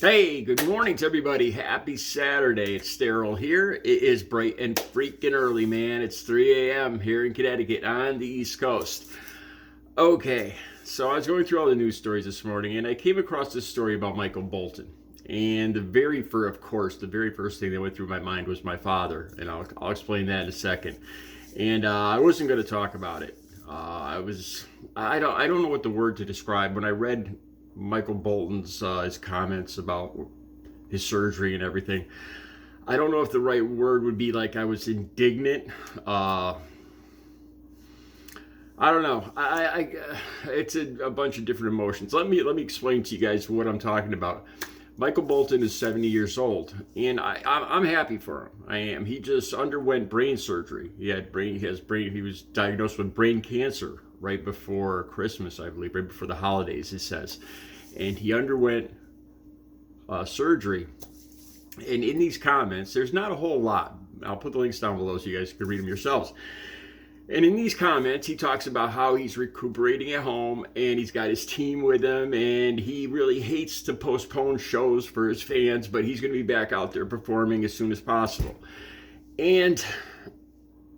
Hey, good morning to everybody. Happy Saturday. It's Daryl here. It is bright and freaking early, man. It's 3 a.m. here in Connecticut on the East Coast. Okay, so I was going through all the news stories this morning and I came across this story about Michael Bolton. And the very first thing that went through my mind was my father. And I'll explain that in a second. And I wasn't going to talk about it. I don't know what the word to describe. When I read Michael Bolton's his comments about his surgery and everything, I don't know if the right word would be like I was indignant. I don't know. It's a bunch of different emotions. Let me explain to you guys what I'm talking about. Michael Bolton is 70 years old, and I'm happy for him. I am. He just underwent brain surgery. He was diagnosed with brain cancer right before Christmas, I believe, right before the holidays, it says. And he underwent surgery. And in these comments, there's not a whole lot. I'll put the links down below so you guys can read them yourselves. And in these comments, he talks about how he's recuperating at home and he's got his team with him and he really hates to postpone shows for his fans, but he's going to be back out there performing as soon as possible. And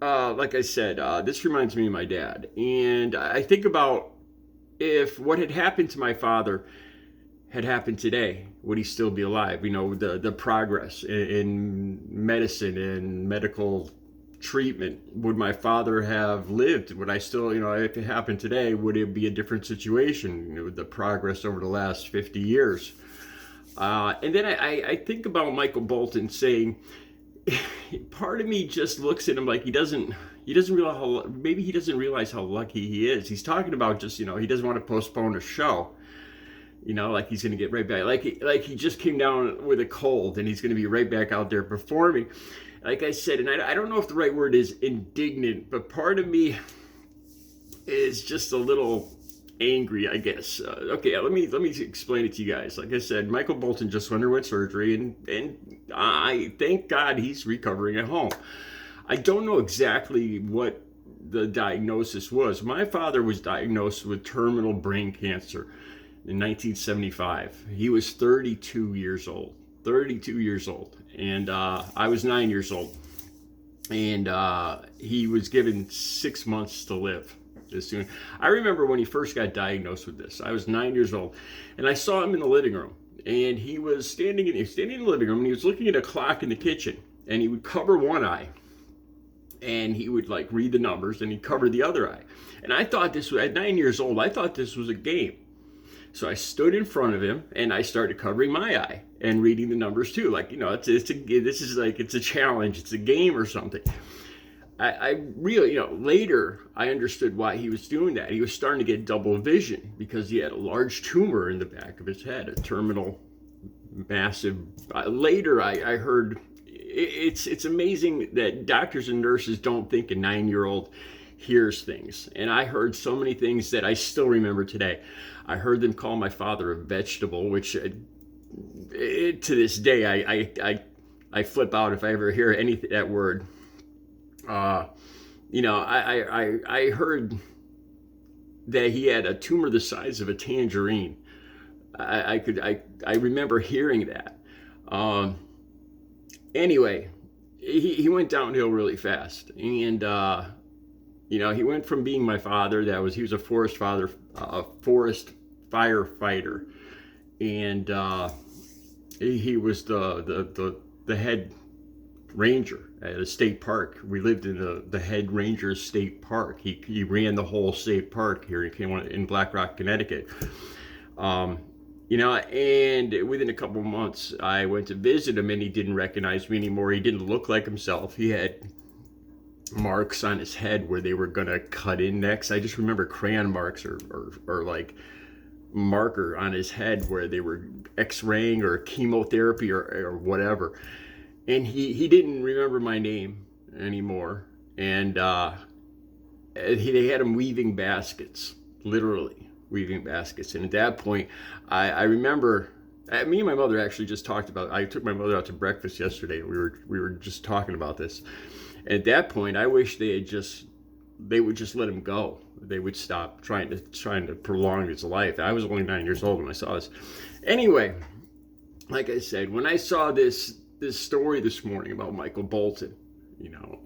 like I said, this reminds me of my dad. And I think about if what had happened to my father had happened today, would he still be alive? You know, the progress in medicine and medical treatment, would my father have lived? Would I still, if it happened today, would it be a different situation? The progress over the last 50 years. And then I think about Michael Bolton saying, part of me just looks at him like he doesn't realize how lucky he is. He's talking about just, he doesn't want to postpone a show. Like he's going to get right back. Like he just came down with a cold and he's going to be right back out there performing. Like I said, and I don't know if the right word is indignant, but part of me is just a little angry, I guess. Okay, let me explain it to you guys. Like I said, Michael Bolton just underwent surgery, and I thank God he's recovering at home. I don't know exactly what the diagnosis was. My father was diagnosed with terminal brain cancer in 1975. He was 32 years old. 32 years old. And I was 9 years old. And he was given 6 months to live. I remember when he first got diagnosed with this. I was 9 years old. And I saw him in the living room. And he was standing in the living room and he was looking at a clock in the kitchen. And he would cover one eye. And he would read the numbers and he'd cover the other eye. And I thought at 9 years old, I thought this was a game. So I stood in front of him and I started covering my eye and reading the numbers too. It's a challenge. It's a game or something. I really, later I understood why he was doing that. He was starting to get double vision because he had a large tumor in the back of his head, a terminal massive. Later I heard it's amazing that doctors and nurses don't think a 9-year-old hears things. And I heard so many things that I still remember today. I heard them call my father a vegetable, which to this day I flip out if I ever hear that word. I heard that he had a tumor the size of a tangerine. I remember hearing that. Anyway, he went downhill really fast, and he went from being my father. He was a forest firefighter, and he was the head ranger at a state park. We lived in the head ranger's state park. He ran the whole state park here in Black Rock, Connecticut. And within a couple of months, I went to visit him, and he didn't recognize me anymore. He didn't look like himself. He had marks on his head where they were gonna cut in next. I just remember crayon marks or like marker on his head where they were x-raying or chemotherapy or whatever. And he didn't remember my name anymore. And they had him weaving baskets, literally weaving baskets. And at that point, I remember me and my mother actually just talked about. I took my mother out to breakfast yesterday. We were just talking about this. And at that point, I wish they would just let him go. They would stop trying to prolong his life. I was only 9 years old when I saw this. Anyway, like I said, when I saw this story this morning about Michael Bolton,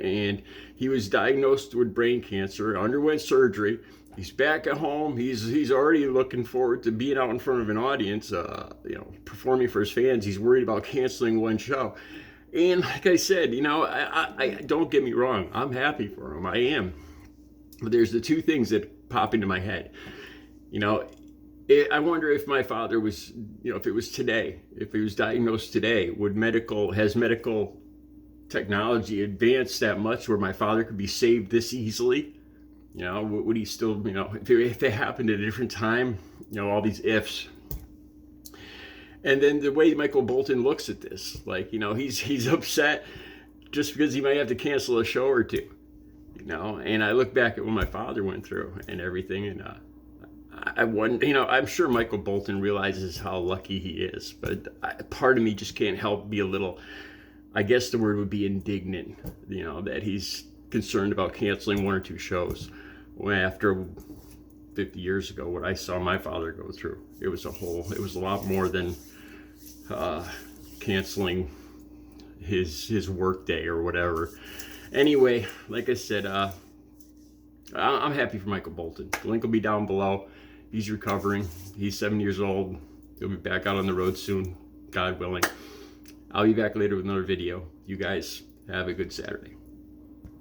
and he was diagnosed with brain cancer, underwent surgery. He's back at home. He's already looking forward to being out in front of an audience, performing for his fans. He's worried about canceling one show. And like I said, I don't get me wrong. I'm happy for him. I am. But there's the two things that pop into my head. I wonder if my father was, if it was today, if he was diagnosed today, has medical technology advanced that much where my father could be saved this easily? Would he still, if it happened at a different time, all these ifs. And then the way Michael Bolton looks at this, he's upset just because he might have to cancel a show or two, and I look back at what my father went through and everything, and I wonder, I'm sure Michael Bolton realizes how lucky he is, but part of me just can't help be a little, I guess the word would be indignant, that he's concerned about canceling one or two shows. After 50 years ago, what I saw my father go through, it was a lot more than canceling his work day or whatever. Anyway, like I said, I'm happy for Michael Bolton. The link will be down below. He's recovering. He's 7 years old. He'll be back out on the road soon, God willing. I'll be back later with another video. You guys have a good Saturday.